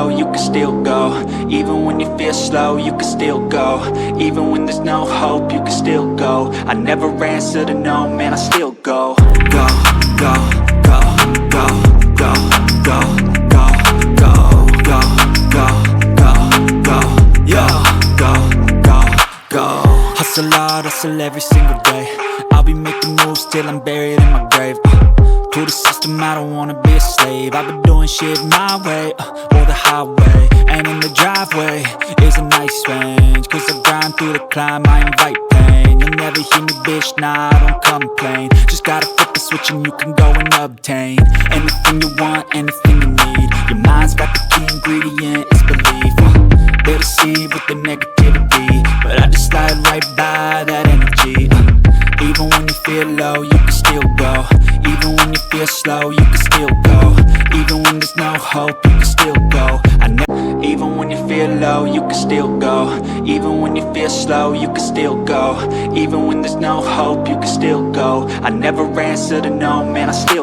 slow, you can still go. Even when you feel slow, you can still go. Even when there's no hope, you can still go. I never answer to no, man, I still go. Go, go, go, go, go, go, go, go, go, go, go, go, yo, go, go, go. Hustle hard, hustle every single day. I'll be making moves till I'm buried in my grave. To the system, I don't wanna be a slave. I've been doing shit my way, or the highway. And in the driveway is a nice range. Cause I grind through the climb, I invite pain. You'll never hear me, bitch, nah, I don't complain. Just gotta flip the switch and you can go and obtain anything you want, anything you need. Your mind's got the key ingredient, it's belief. They deceive with the negativity, but I just slide right by that energy. Even when you feel low, you can still go. Even when you feel slow, you can still go. Even when there's no hope, you can still go. Even when you feel low, you can still go. Even when you feel slow, you can still go. Even when there's no hope, you can still go. I never answer to no, man, I still